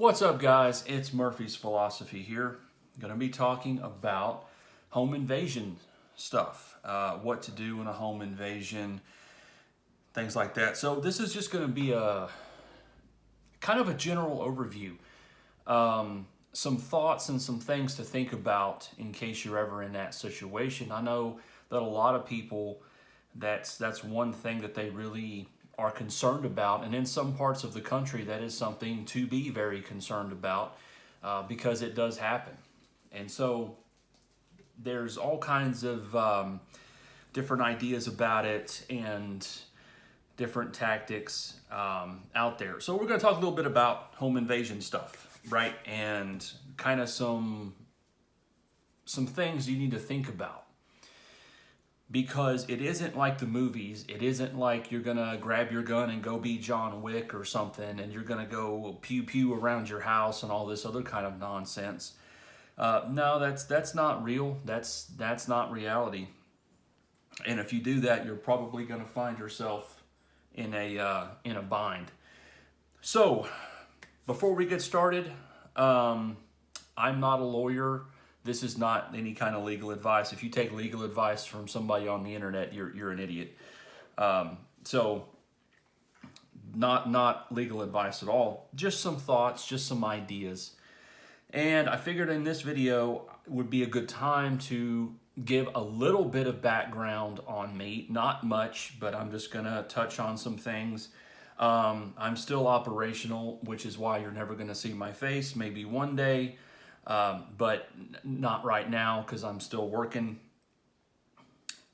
What's up, guys? It's Murphy's Philosophy here. I'm going to be talking about home invasion stuff, what to do in a home invasion, things like that. So this is just going to be a kind of a general overview, some thoughts and some things to think about in case you're ever in that situation. I know that a lot of people, that's one thing that they really are concerned about, and in some parts of the country that is something to be very concerned about because it does happen. And so there's all kinds of different ideas about it and different tactics out there. So we're going to talk a little bit about home invasion stuff, right? And kind of some things you need to think about. Because it isn't like the movies. It isn't like you're gonna grab your gun and go be John Wick or something, and you're gonna go pew pew around your house and all this other kind of nonsense. No, that's not real. That's not reality. And if you do that, you're probably gonna find yourself in a bind. So, before we get started, I'm not a lawyer. This is not any kind of legal advice. If you take legal advice from somebody on the internet, you're an idiot. So, not legal advice at all. Just some thoughts, just some ideas. And I figured in this video would be a good time to give a little bit of background on me. Not much, but I'm just going to touch on some things. I'm still operational, which is why you're never going to see my face. Maybe one day. But not right now because I'm still working.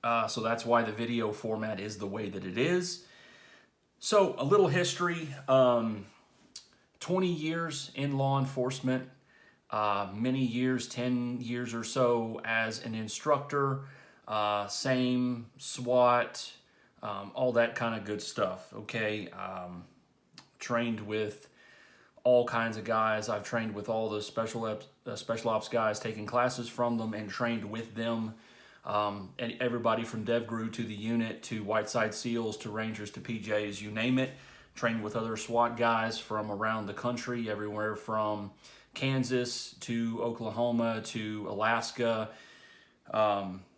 So that's why the video format is the way that it is. So a little history, 20 years in law enforcement, many years, 10 years or so as an instructor, same SWAT, all that kind of good stuff, okay? Trained with all kinds of guys. I've trained with all the special ops guys, taking classes from them and trained with them. And everybody from DevGru to the unit to Whiteside SEALs to Rangers to PJs, you name it. Trained with other SWAT guys from around the country, everywhere from Kansas to Oklahoma to Alaska.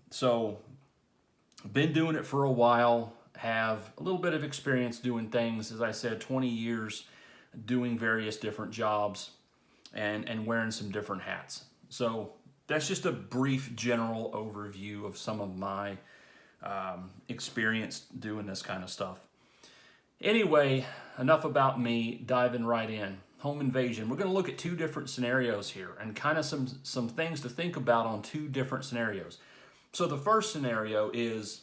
So been doing it for a while. Have a little bit of experience doing things. As I said, 20 years doing various different jobs and wearing some different hats. So that's just a brief general overview of some of my experience doing this kind of stuff. Anyway, enough about me, diving right in. Home invasion. We're going to look at two different scenarios here and kind of some things to think about on two different scenarios. So the first scenario is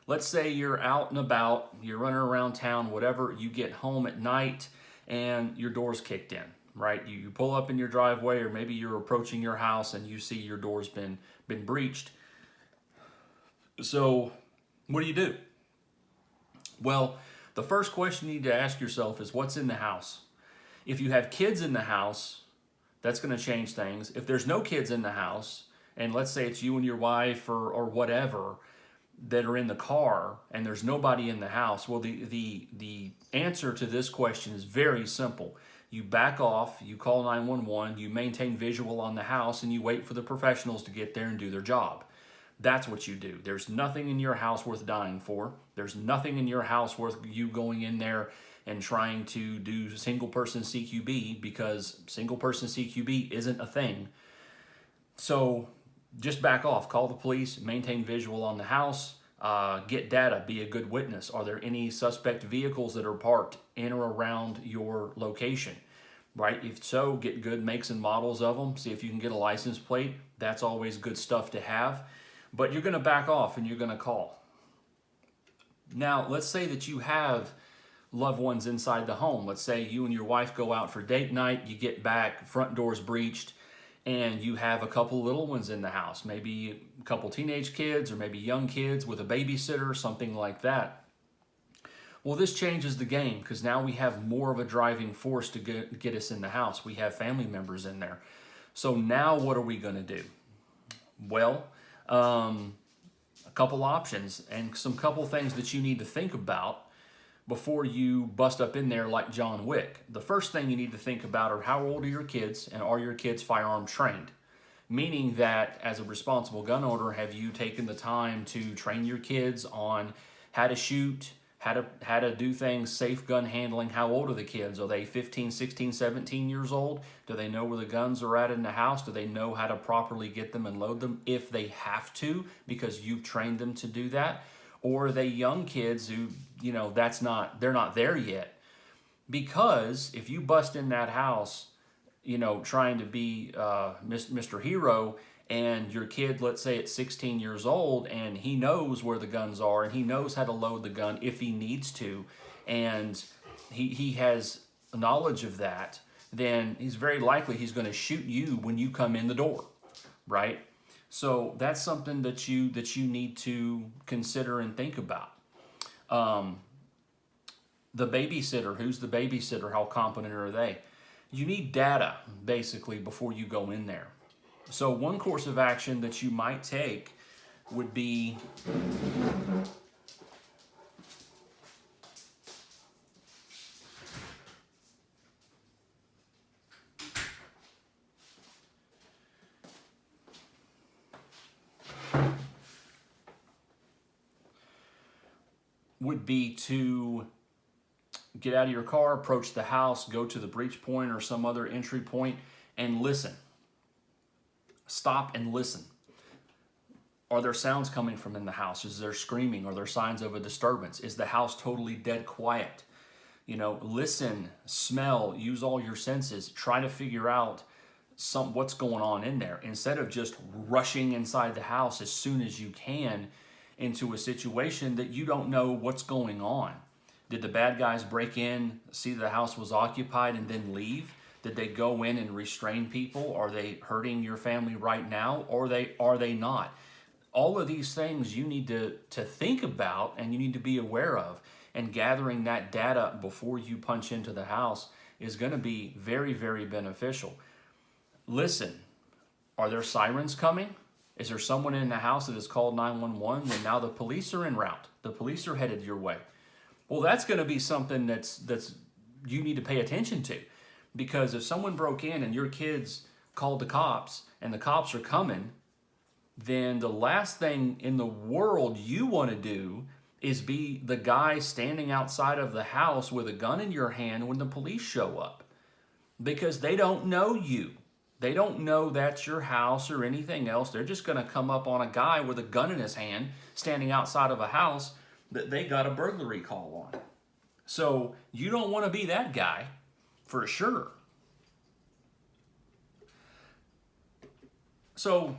let's say you're out and about, you're running around town, whatever, you get home at night and your door's kicked in, right? You pull up in your driveway, or maybe you're approaching your house and you see your door's been breached. So what do you do? Well, the first question you need to ask yourself is what's in the house? If you have kids in the house, that's going to change things. If there's no kids in the house, and let's say it's you and your wife or whatever, that are in the car and there's nobody in the house, well, the answer to this question is very simple. You back off, you call 911, you maintain visual on the house, and you wait for the professionals to get there and do their job. That's what you do. There's nothing in your house worth dying for. There's nothing in your house worth you going in there and trying to do single person CQB, because single person CQB isn't a thing. So just back off, call the police, maintain visual on the house, get data, be a good witness. Are there any suspect vehicles that are parked in or around your location, right? If so, get good makes and models of them. See if you can get a license plate. That's always good stuff to have. But you're going to back off and you're going to call. Now, let's say that you have loved ones inside the home. Let's say you and your wife go out for date night, you get back, front door's breached, and you have a couple little ones in the house, maybe a couple teenage kids or maybe young kids with a babysitter, something like that. Well, this changes the game because now we have more of a driving force to get us in the house. We have family members in there. So now what are we going to do? Well, a couple options and some couple things that you need to think about before you bust up in there like John Wick. The first thing you need to think about are how old are your kids, and are your kids firearm trained? Meaning that as a responsible gun owner, have you taken the time to train your kids on how to shoot, how to do things, safe gun handling? How old are the kids? Are they 15, 16, 17 years old? Do they know where the guns are at in the house? Do they know how to properly get them and load them if they have to because you've trained them to do that? Or are they young kids who, they're not there yet? Because if you bust in that house, trying to be Mr. Hero, and your kid, let's say it's 16 years old, and he knows where the guns are, and he knows how to load the gun if he needs to, and he has knowledge of that, then he's very likely he's going to shoot you when you come in the door, right? So that's something that you need to consider and think about. The babysitter, who's the babysitter? How competent are they? You need data, basically, before you go in there. So one course of action that you might take would be to get out of your car, approach the house, go to the breach point or some other entry point, and listen. Stop and listen. Are there sounds coming from in the house? Is there screaming? Are there signs of a disturbance? Is the house totally dead quiet? Listen, smell, use all your senses. Try to figure out what's going on in there instead of just rushing inside the house as soon as you can into a situation that you don't know what's going on. Did the bad guys break in, see the house was occupied, and then leave? Did they go in and restrain people? Are they hurting your family right now, or are they not? All of these things you need to think about and you need to be aware of. And gathering that data before you punch into the house is going to be very, very beneficial. Listen, are there sirens coming? Is there someone in the house that has called 911? Then now the police are en route. The police are headed your way. Well, that's going to be something that's you need to pay attention to. Because if someone broke in and your kids called the cops and the cops are coming, then the last thing in the world you want to do is be the guy standing outside of the house with a gun in your hand when the police show up. Because they don't know you. They don't know that's your house or anything else. They're just going to come up on a guy with a gun in his hand standing outside of a house that they got a burglary call on. So you don't want to be that guy. For sure. So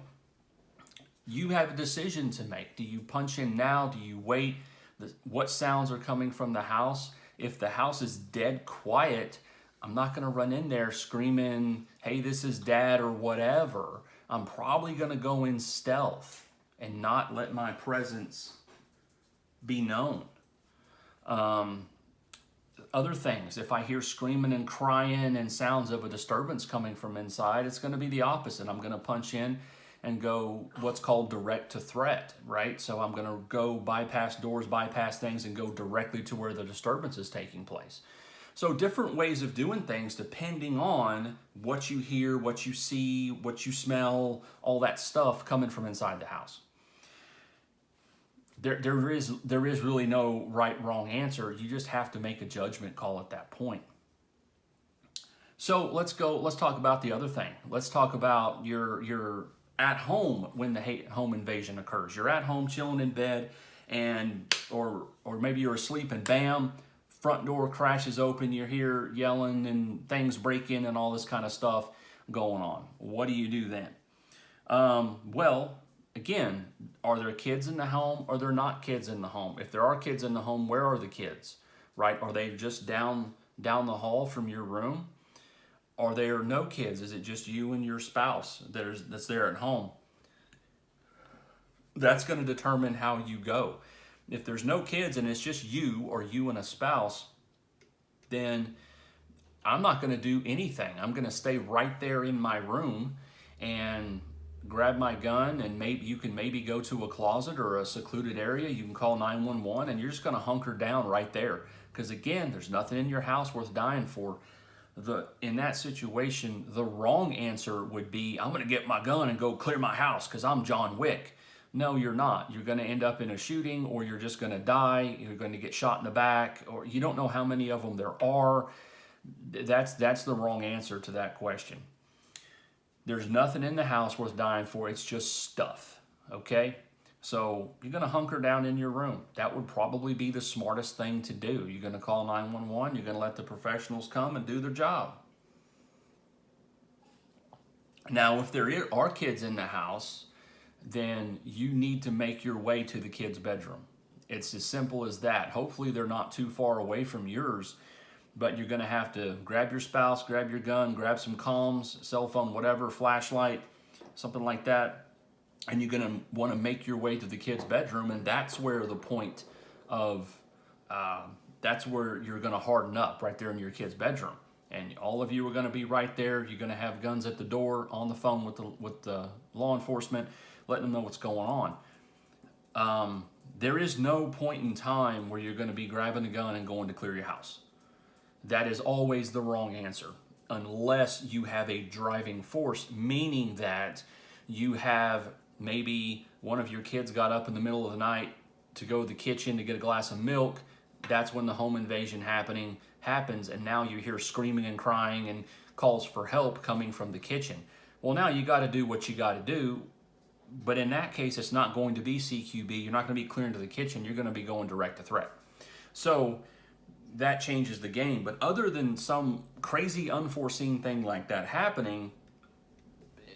you have a decision to make. Do you punch in now? Do you wait? What sounds are coming from the house? If the house is dead quiet, I'm not going to run in there screaming, hey, this is Dad or whatever. I'm probably going to go in stealth and not let my presence be known. Other things, if I hear screaming and crying and sounds of a disturbance coming from inside, it's going to be the opposite. I'm going to punch in and go what's called direct to threat, right? So I'm going to go bypass doors, bypass things, and go directly to where the disturbance is taking place. So different ways of doing things depending on what you hear, what you see, what you smell, all that stuff coming from inside the house. There is really no right, wrong answer. You just have to make a judgment call at that point. So let's talk about the other thing. Let's talk about your at home when the home invasion occurs. You're at home chilling in bed, or maybe you're asleep and bam, front door crashes open. You're here yelling and things break in and all this kind of stuff going on. What do you do then? Well, again, are there kids in the home or there not kids in the home? If there are kids in the home, where are the kids, right? Are they just down the hall from your room? Are there no kids? Is it just you and your spouse that's there at home? That's going to determine how you go. If there's no kids and it's just you or you and a spouse, then I'm not going to do anything. I'm going to stay right there in my room and grab my gun, and you can go to a closet or a secluded area. You can call 911 and you're just going to hunker down right there Because again, there's nothing in your house worth dying for. In that situation, the wrong answer would be, I'm going to get my gun and go clear my house because I'm John Wick. No, you're not. You're going to end up in a shooting, or you're just going to die. You're going to get shot in the back, or you don't know how many of them there are. That's the wrong answer to that question. There's nothing in the house worth dying for. It's just stuff, okay? So you're going to hunker down in your room. That would probably be the smartest thing to do. You're going to call 911. You're going to let the professionals come and do their job. Now, if there are kids in the house, then you need to make your way to the kid's bedroom. It's as simple as that. Hopefully they're not too far away from yours, but you're going to have to grab your spouse, grab your gun, grab some comms, cell phone, whatever, flashlight, something like that, and you're going to want to make your way to the kid's bedroom, and that's where the point of, that's where you're going to harden up, right there in your kid's bedroom. And all of you are going to be right there. You're going to have guns at the door, on the phone with the law enforcement, letting them know what's going on. There is no point in time where you're going to be grabbing a gun and going to clear your house. That is always the wrong answer, unless you have a driving force, meaning that you have maybe one of your kids got up in the middle of the night to go to the kitchen to get a glass of milk. That's when the home invasion happens, and now you hear screaming and crying and calls for help coming from the kitchen. Well, now you got to do what you got to do, but in that case, it's not going to be CQB. You're not going to be clearing to the kitchen. You're going to be going direct to threat. So that changes the game. But other than some crazy unforeseen thing like that happening,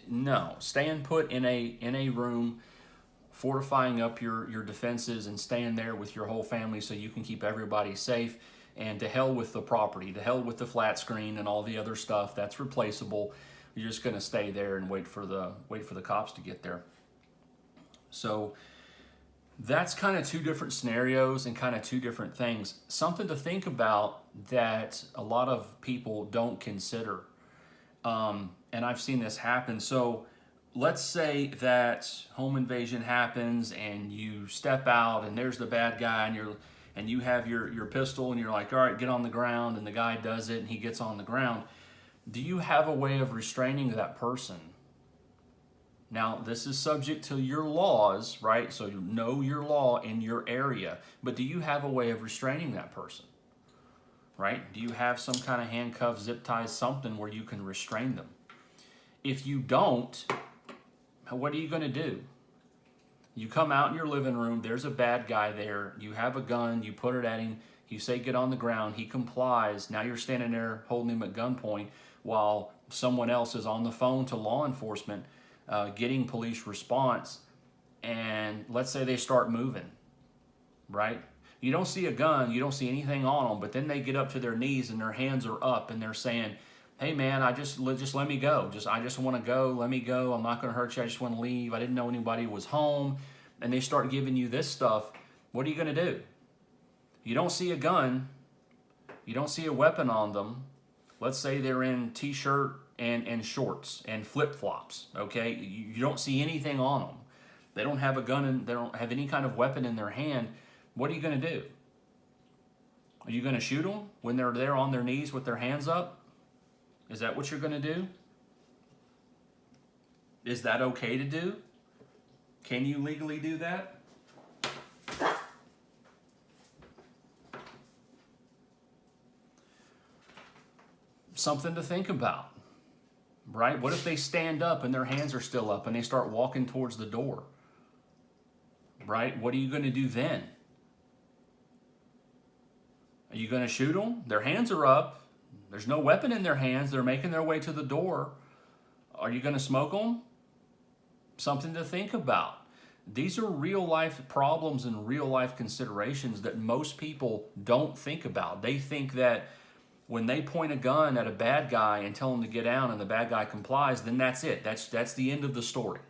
no. Staying put in a room, fortifying up your defenses, and staying there with your whole family so you can keep everybody safe. And to hell with the property, to hell with the flat screen and all the other stuff that's replaceable. You're just going to stay there and wait for the cops to get there. So that's kind of two different scenarios and kind of two different things. Something to think about that a lot of people don't consider. And I've seen this happen. So let's say that home invasion happens and you step out and there's the bad guy, and you have your pistol, and you're like, all right, get on the ground, and the guy does it and he gets on the ground. Do you have a way of restraining that person? Now, this is subject to your laws, right? So you know your law in your area, but do you have a way of restraining that person, right? Do you have some kind of handcuffs, zip ties, something where you can restrain them? If you don't, what are you going to do? You come out in your living room, there's a bad guy there, you have a gun, you put it at him, you say get on the ground, he complies, now you're standing there holding him at gunpoint while someone else is on the phone to law enforcement, getting police response, and let's say they start moving, right? You don't see a gun, you don't see anything on them, but then they get up to their knees and their hands are up and they're saying, hey man, just let me go. I just want to go, let me go. I'm not going to hurt you, I just want to leave. I didn't know anybody was home. And they start giving you this stuff. What are you going to do? You don't see a gun. You don't see a weapon on them. Let's say they're in t-shirt and shorts and flip-flops, okay? You don't see anything on them. They don't have a gun and they don't have any kind of weapon in their hand. What are you going to do? Are you going to shoot them when they're there on their knees with their hands up? Is that what you're going to do? Is that okay to do? Can you legally do that? Something to think about, right? What if they stand up and their hands are still up and they start walking towards the door, right? What are you going to do then? Are you going to shoot them? Their hands are up. There's no weapon in their hands. They're making their way to the door. Are you going to smoke them? Something to think about. These are real life problems and real life considerations that most people don't think about. They think that when they point a gun at a bad guy and tell him to get down and the bad guy complies, then that's it. That's the end of the story,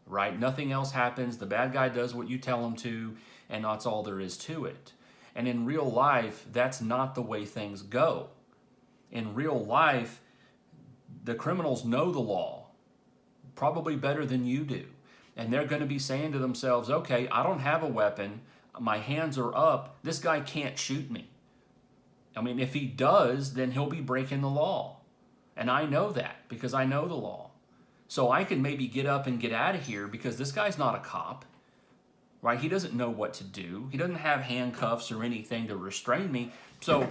right? Nothing else happens. The bad guy does what you tell him to, and that's all there is to it. And in real life, that's not the way things go. In real life, the criminals know the law probably better than you do. And they're going to be saying to themselves, okay, I don't have a weapon. My hands are up. This guy can't shoot me. I mean, if he does, then he'll be breaking the law. And I know that because I know the law. So I can maybe get up and get out of here because this guy's not a cop, right? He doesn't know what to do. He doesn't have handcuffs or anything to restrain me. So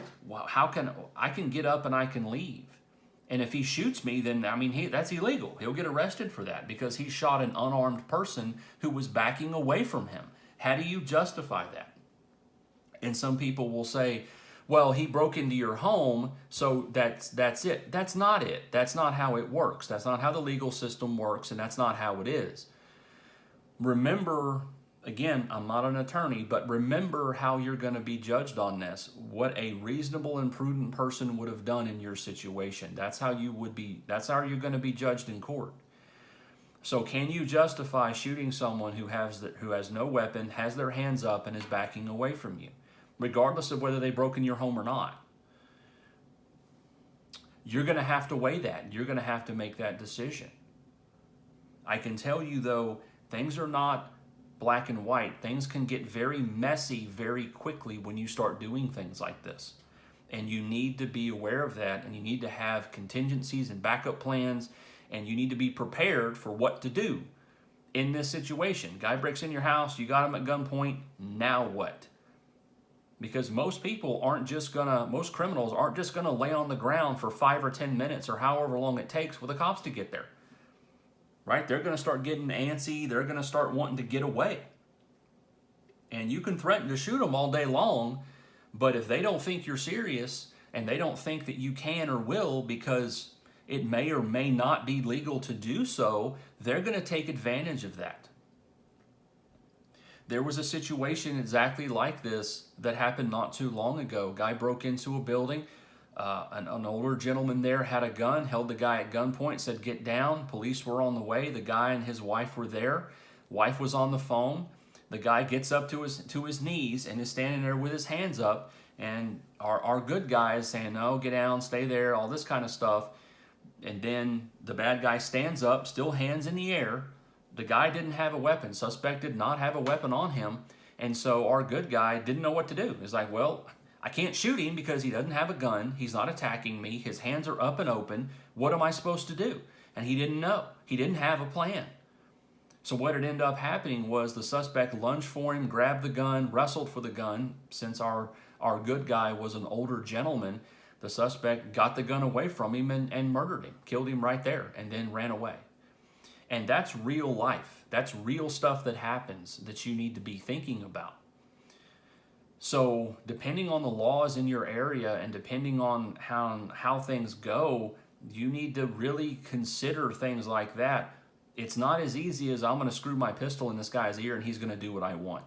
how can I can get up and I can leave? And if he shoots me, then, I mean, that's illegal. He'll get arrested for that because he shot an unarmed person who was backing away from him. How do you justify that? And some people will say, well, he broke into your home, so that's it. That's not it. That's not how it works. That's not how the legal system works, and that's not how it is. Remember, again, I'm not an attorney, but remember how you're going to be judged on this. What a reasonable and prudent person would have done in your situation. That's how you're going to be judged in court. So can you justify shooting someone who has no weapon, has their hands up, and is backing away from you, regardless of whether they broke in your home or not? You're going to have to weigh that. You're going to have to make that decision. I can tell you, though, things are not black and white. Things can get very messy very quickly when you start doing things like this. And you need to be aware of that, and you need to have contingencies and backup plans, and you need to be prepared for what to do in this situation. Guy breaks in your house, you got him at gunpoint, now what? Because most criminals aren't just gonna lay on the ground for 5 or 10 minutes or however long it takes for the cops to get there. Right? They're going to start getting antsy. They're going to start wanting to get away. And you can threaten to shoot them all day long, but if they don't think you're serious and they don't think that you can or will because it may or may not be legal to do so, they're going to take advantage of that. There was a situation exactly like this that happened not too long ago. Guy broke into a building. An older gentleman there had a gun, held the guy at gunpoint, said, "Get down." Police were on the way. The guy and his wife were there. Wife was on the phone. The guy gets up to his knees and is standing there with his hands up. And our good guy is saying, "No, get down, stay there," all this kind of stuff. And then the bad guy stands up, still hands in the air. The guy didn't have a weapon. Suspect did not have a weapon on him. And so our good guy didn't know what to do. He's like, well, I can't shoot him because he doesn't have a gun. He's not attacking me. His hands are up and open. What am I supposed to do? And he didn't know. He didn't have a plan. So what had ended up happening was the suspect lunged for him, grabbed the gun, wrestled for the gun. Since our good guy was an older gentleman, the suspect got the gun away from him and murdered him, killed him right there, and then ran away. And that's real life. That's real stuff that happens that you need to be thinking about. So depending on the laws in your area and depending on how things go, you need to really consider things like that. It's not as easy as I'm going to screw my pistol in this guy's ear and he's going to do what I want.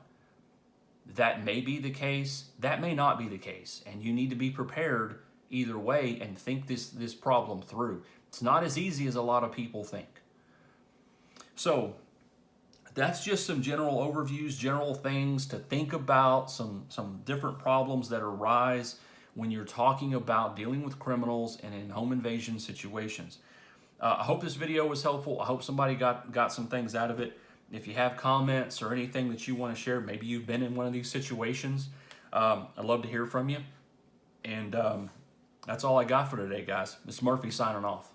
That may be the case. That may not be the case. And you need to be prepared either way and think this problem through. It's not as easy as a lot of people think. So that's just some general overviews, general things to think about, some different problems that arise when you're talking about dealing with criminals and in home invasion situations. I hope this video was helpful. I hope somebody got some things out of it. If you have comments or anything that you want to share, maybe you've been in one of these situations, I'd love to hear from you. And that's all I got for today, guys. This is Murphy signing off.